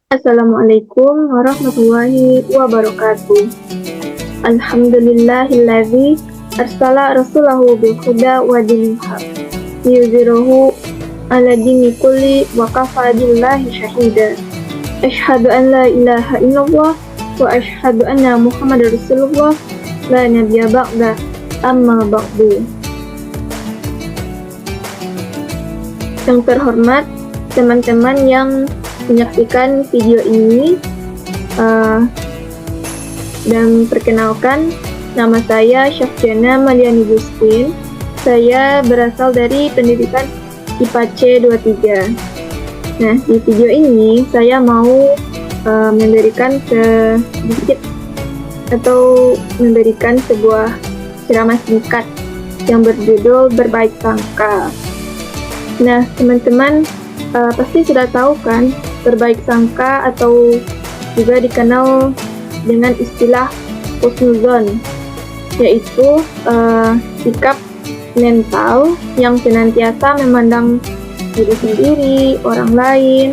Assalamualaikum warahmatullahi wabarakatuh. Alhamdulillahilladzi arsala rasulahu bil huda wa dinil haq liyudhhirahu ala dini kulli wa kafa billahi syahida. Asyhadu an la ilaha illallah wa asyhadu anna Muhammadar Rasulullah la nabiyya ba'da amma ba'du. Yang terhormat teman-teman yang menyaksikan video ini, dan perkenalkan, nama saya Syafjana Maliani Gustin. Saya berasal dari pendidikan IPA C 23. Nah, di video ini saya mau memberikan sedikit atau memberikan sebuah ceramah singkat yang berjudul Berbaik Sangka. Nah, teman-teman pasti sudah tahu kan, berbaik sangka atau juga dikenal dengan istilah husnuzon, yaitu sikap mental yang senantiasa memandang diri sendiri, orang lain,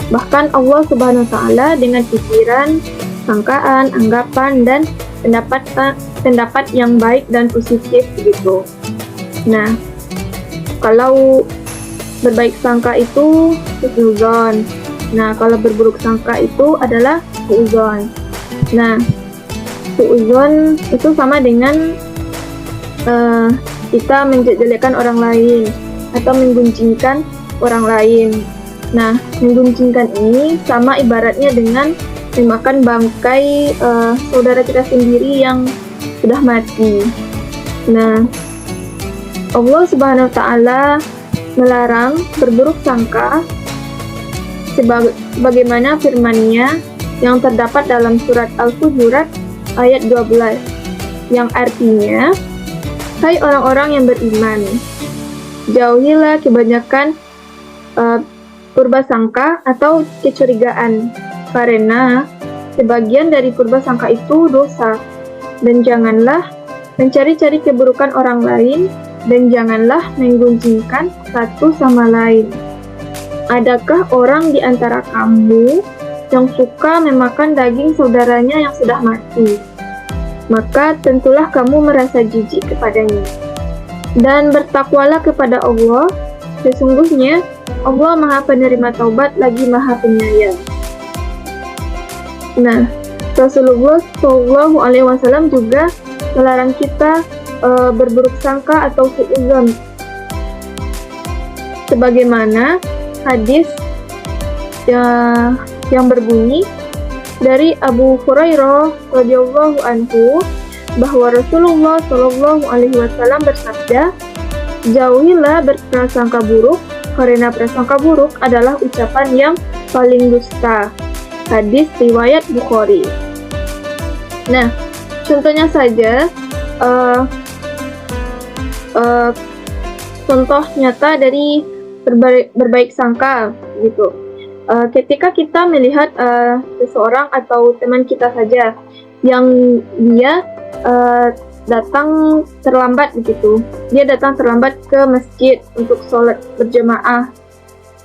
bahkan Allah Subhanahu wa Ta'ala dengan pikiran, sangkaan, anggapan, dan pendapat yang baik dan positif begitu. Nah, kalau berbaik sangka itu husnuzon. Nah, kalau berburuk sangka itu adalah suudzon. Nah, suudzon itu sama dengan kita menjelekkan orang lain atau menggunjingkan orang lain. Nah, menggunjingkan ini sama ibaratnya dengan memakan bangkai saudara kita sendiri yang sudah mati. Nah, Allah Subhanahu wa Ta'ala melarang berburuk sangka sebagaimana firman-Nya yang terdapat dalam surat Al-Hujurat ayat 12 yang artinya, hai orang-orang yang beriman, jauhilah kebanyakan purbasangka atau kecurigaan, karena sebagian dari purbasangka itu dosa, dan janganlah mencari-cari keburukan orang lain, dan janganlah menggunjingkan satu sama lain. Adakah orang di antara kamu yang suka memakan daging saudaranya yang sudah mati? Maka tentulah kamu merasa jijik kepadanya. Dan bertakwalah kepada Allah, sesungguhnya Allah Maha Penerima Taubat lagi Maha Penyayang. Nah, Rasulullah SAW juga melarang kita berburuk sangka atau suudzon, sebagaimana hadis yang berbunyi dari Abu Hurairah radhiyallahu anhu bahwa Rasulullah SAW bersabda, jauhilah berprasangka buruk, karena prasangka buruk adalah ucapan yang paling dusta. Hadis riwayat Bukhari. Nah, contohnya saja contoh nyata dari berbaik sangka gitu. Ketika kita melihat seseorang atau teman kita saja yang dia datang terlambat begitu, dia datang terlambat ke masjid untuk sholat berjamaah.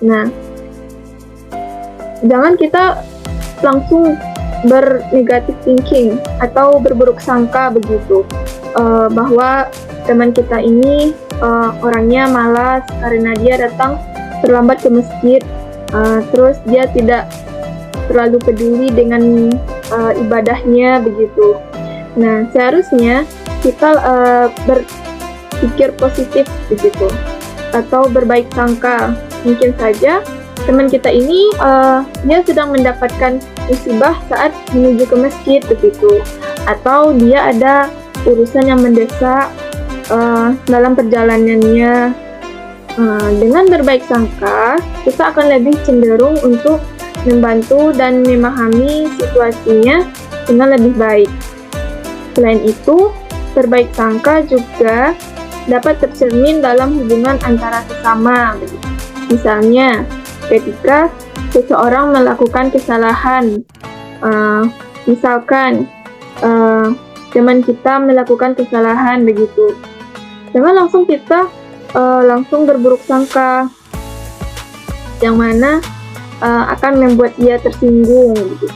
Nah, jangan kita langsung bernegatif thinking atau berburuk sangka begitu, bahwa teman kita ini orangnya malas karena dia datang terlambat ke masjid, terus dia tidak terlalu peduli dengan ibadahnya begitu. Nah, seharusnya kita berpikir positif begitu atau berbaik sangka. Mungkin saja teman kita ini dia sedang mendapatkan musibah saat menuju ke masjid begitu, atau dia ada urusan yang mendesak dalam perjalanannya. Dengan berbaik sangka, kita akan lebih cenderung untuk membantu dan memahami situasinya dengan lebih baik. Selain itu, berbaik sangka juga dapat tercermin dalam hubungan antara sesama. Misalnya, ketika seseorang melakukan kesalahan, misalkan teman kita melakukan kesalahan begitu, jangan langsung kita langsung berburuk sangka, yang mana akan membuat dia tersinggung gitu.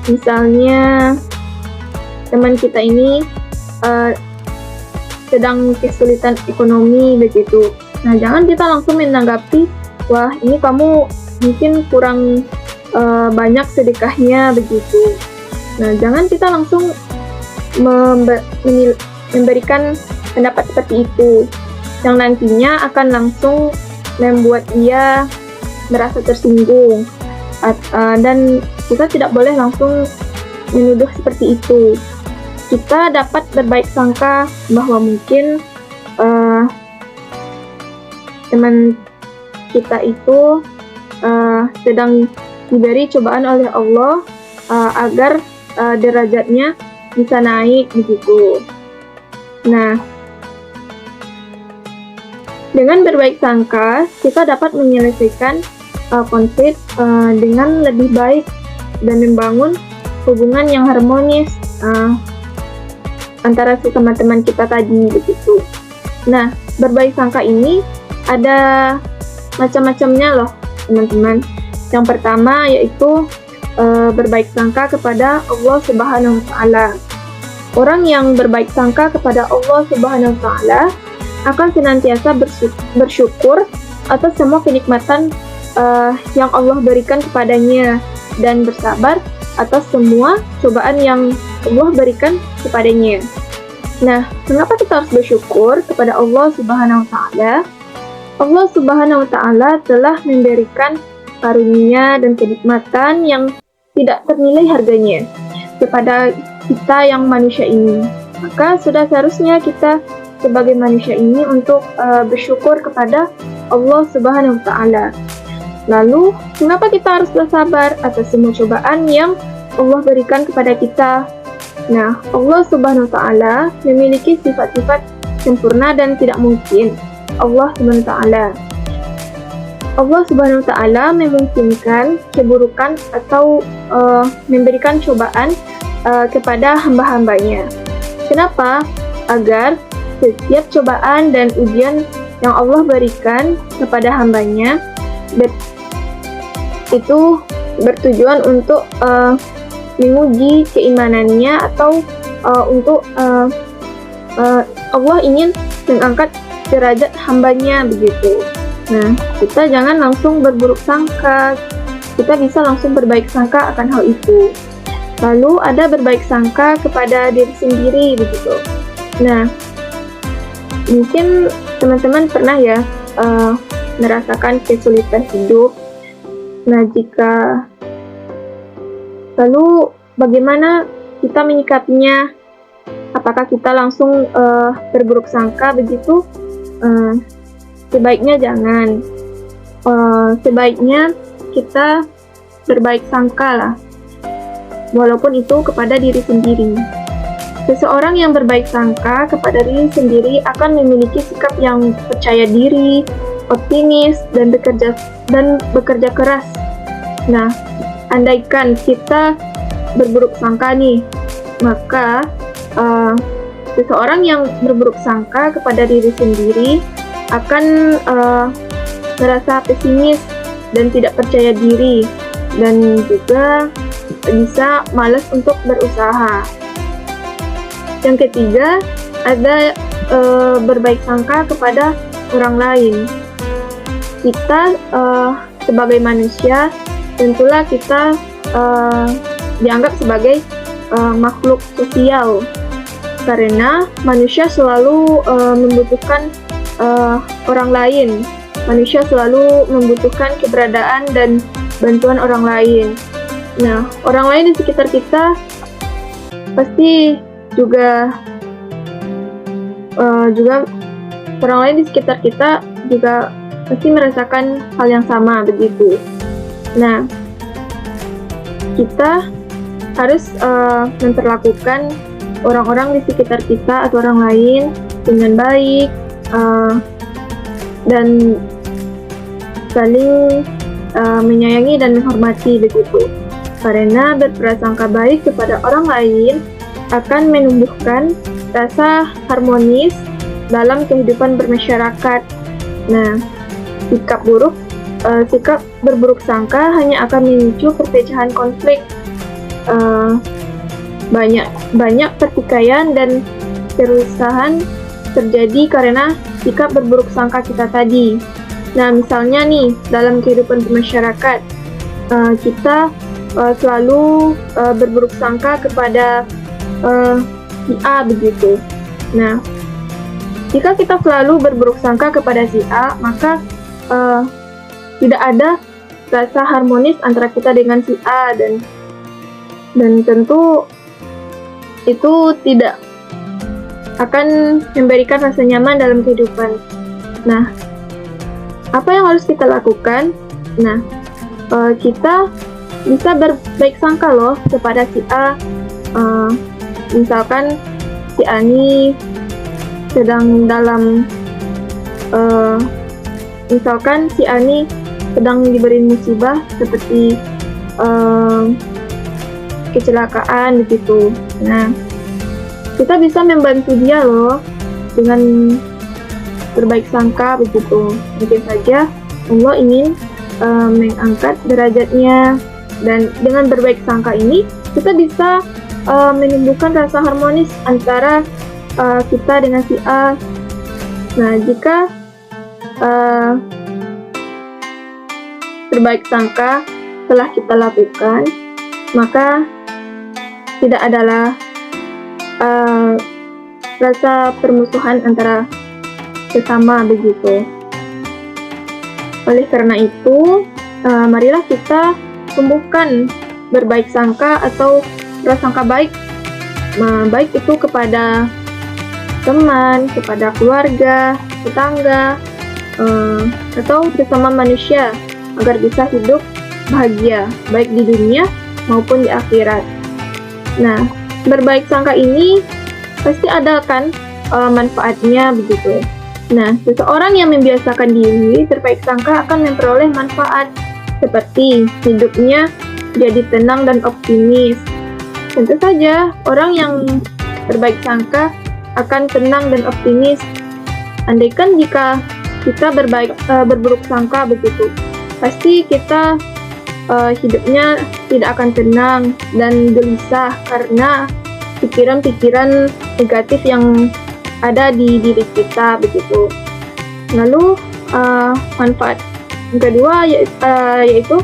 Misalnya teman kita ini sedang kesulitan ekonomi begitu. Nah, jangan kita langsung menanggapi, wah ini kamu mungkin kurang banyak sedekahnya begitu. Nah, jangan kita langsung memberikan pendapat seperti itu, yang nantinya akan langsung membuat dia merasa tersinggung, dan kita tidak boleh langsung menuduh seperti itu. Kita dapat berbaik sangka bahwa mungkin teman kita itu sedang diberi cobaan oleh Allah agar derajatnya bisa naik begitu. Nah, dengan berbaik sangka, kita dapat menyelesaikan konflik dengan lebih baik dan membangun hubungan yang harmonis antara sesama teman kita tadi begitu. Nah, berbaik sangka ini ada macam-macamnya loh, teman-teman. Yang pertama yaitu berbaik sangka kepada Allah Subhanahu wa Ta'ala. Orang yang berbaik sangka kepada Allah Subhanahu wa Ta'ala akan senantiasa bersyukur atas semua kenikmatan yang Allah berikan kepadanya dan bersabar atas semua cobaan yang Allah berikan kepadanya. Nah, mengapa kita harus bersyukur kepada Allah Subhanahu wa Ta'ala? Allah Subhanahu wa Ta'ala telah memberikan karunia dan kenikmatan yang tidak ternilai harganya kepada kita yang manusia ini. Maka sudah seharusnya kita sebagai manusia ini untuk bersyukur kepada Allah Subhanahu wa Ta'ala. Lalu, mengapa kita harus bersabar atas semua cobaan yang Allah berikan kepada kita? Nah, Allah Subhanahu wa Ta'ala memiliki sifat-sifat sempurna dan tidak mungkin. Allah Subhanahu wa Ta'ala memungkinkan keburukan atau memberikan cobaan kepada hamba-hambanya. Kenapa? Agar setiap cobaan dan ujian yang Allah berikan kepada hambanya itu bertujuan untuk menguji keimanannya atau untuk Allah ingin mengangkat derajat hambanya begitu. Nah, kita jangan langsung berburuk sangka, kita bisa langsung berbaik sangka akan hal itu. Lalu ada berbaik sangka kepada diri sendiri begitu. Nah, mungkin teman-teman pernah ya merasakan kesulitan hidup. Nah, lalu bagaimana kita menyikapinya? Apakah kita langsung berburuk sangka begitu? Sebaiknya jangan. Sebaiknya kita berbaik sangka lah, walaupun itu kepada diri sendiri. Seseorang yang berbaik sangka kepada diri sendiri akan memiliki sikap yang percaya diri, optimis, dan bekerja keras. Nah, andaikan kita berburuk sangka nih, maka seseorang yang berburuk sangka kepada diri sendiri akan merasa pesimis dan tidak percaya diri, dan juga bisa malas untuk berusaha. Yang ketiga, ada berbaik sangka kepada orang lain. Kita sebagai manusia, tentulah kita dianggap sebagai makhluk sosial, karena manusia selalu membutuhkan orang lain. Manusia selalu membutuhkan keberadaan dan bantuan orang lain. Nah, orang lain di sekitar kita pasti juga orang lain di sekitar kita juga pasti merasakan hal yang sama begitu. Nah, kita harus memperlakukan orang-orang di sekitar kita atau orang lain dengan baik dan saling menyayangi dan menghormati begitu. Karena berprasangka baik kepada orang lain akan menumbuhkan rasa harmonis dalam kehidupan bermasyarakat. Nah, sikap berburuk sangka hanya akan memicu perpecahan konflik. Banyak pertikaian dan kerusuhan terjadi karena sikap berburuk sangka kita tadi. Nah, misalnya nih, dalam kehidupan masyarakat, kita selalu berburuk sangka kepada si A begitu. Nah, jika kita selalu berburuk sangka kepada si A, maka tidak ada rasa harmonis antara kita dengan si A, dan tentu itu tidak akan memberikan rasa nyaman dalam kehidupan. Nah, apa yang harus kita lakukan? Nah, kita bisa berbaik sangka loh kepada si A. Misalkan si A ini sedang diberi musibah seperti kecelakaan begitu. Nah, kita bisa membantu dia loh dengan berbaik sangka begitu. Mungkin saja Allah ingin mengangkat derajatnya, dan dengan berbaik sangka ini kita bisa menumbuhkan rasa harmonis antara kita dengan si A. Nah, jika berbaik sangka telah kita lakukan, maka tidak adalah rasa permusuhan antara sesama begitu. Oleh karena itu, marilah kita tumbuhkan berbaik sangka atau prasangka baik. Baik itu kepada teman, kepada keluarga, tetangga, atau sesama manusia, agar bisa hidup bahagia, baik di dunia maupun di akhirat. Nah, berbaik sangka ini pasti ada kan manfaatnya begitu. Nah, seseorang yang membiasakan diri berbaik sangka akan memperoleh manfaat seperti hidupnya jadi tenang dan optimis. Tentu saja orang yang berbaik sangka akan tenang dan optimis. Andaikan jika kita berburuk sangka begitu, pasti kita hidupnya tidak akan tenang dan gelisah karena pikiran-pikiran negatif yang ada di diri kita begitu. Lalu manfaat yang kedua yaitu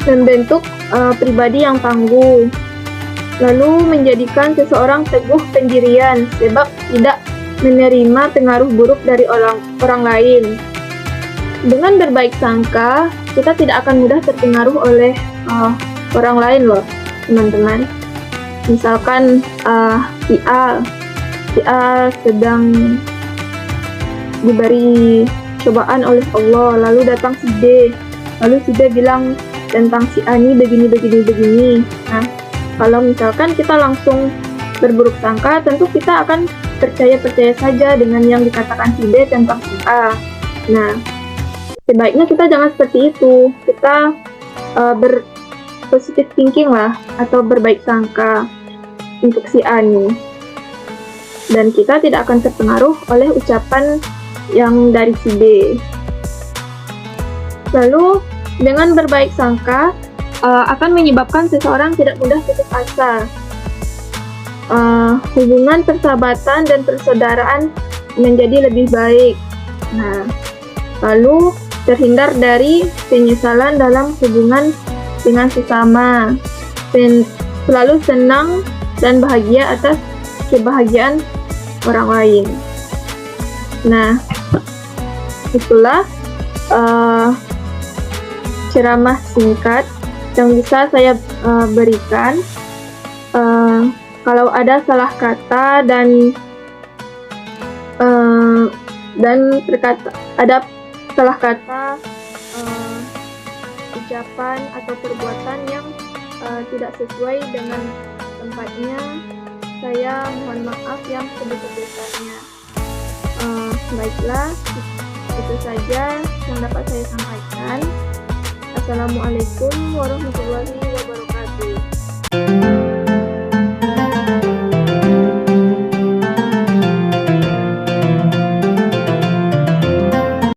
membentuk pribadi yang tangguh, lalu menjadikan seseorang teguh pendirian sebab tidak menerima pengaruh buruk dari orang lain. Dengan berbaik sangka, kita tidak akan mudah terpengaruh oleh orang lain loh, teman-teman. Misalkan si A sedang diberi cobaan oleh Allah, lalu datang si D, lalu si D bilang tentang si A ini begini. Nah, kalau misalkan kita langsung berburuk sangka, tentu kita akan percaya saja dengan yang dikatakan si D tentang si A. Nah, sebaiknya kita jangan seperti itu. Kita berpositif thinking lah, atau berbaik sangka untuk si A nih. Dan kita tidak akan terpengaruh oleh ucapan yang dari si D. Lalu, dengan berbaik sangka akan menyebabkan seseorang tidak mudah putus asa. Hubungan persahabatan dan persaudaraan menjadi lebih baik. Nah, lalu terhindar dari penyesalan dalam hubungan dengan sesama, dan selalu senang dan bahagia atas kebahagiaan orang lain. Nah, itulah ceramah singkat yang bisa saya berikan. Kalau ada salah kata dan ada salah kata, ucapan atau perbuatan yang tidak sesuai dengan tempatnya, saya mohon maaf yang sebesar-besarnya. Baiklah, itu saja yang dapat saya sampaikan. Assalamualaikum warahmatullahi wabarakatuh.